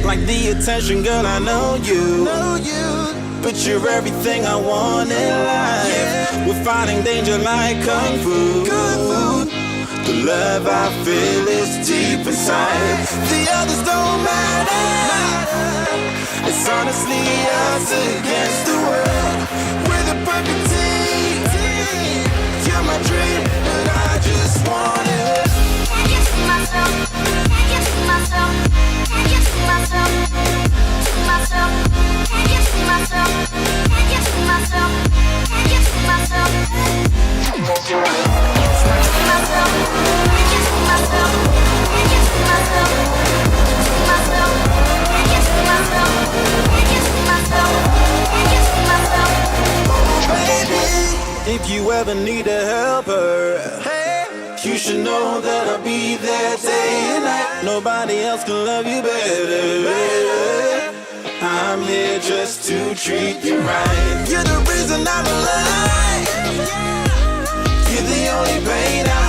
Like the attention, girl, I know you. But you're everything I want in life. We're fighting danger like kung fu. The love I feel is deep inside. The others don't matter. It's honestly us against the world. We're the perfect team. You're my dream, but I just want it. Can't get to myself. Can't get to myself. Can't get to myself. To myself. Can't get to myself. Can't get to myself. Can't get to myself. To myself. Can't get to myself. Can't get to myself. To myself. Can't get to myself. Can't get to myself. Can't get to myself. Baby, if you ever need a helper, you should know that I'll be there day and night. Nobody else can love you better. I'm here just to treat you right. You're the reason I'm alive. You're the only pain I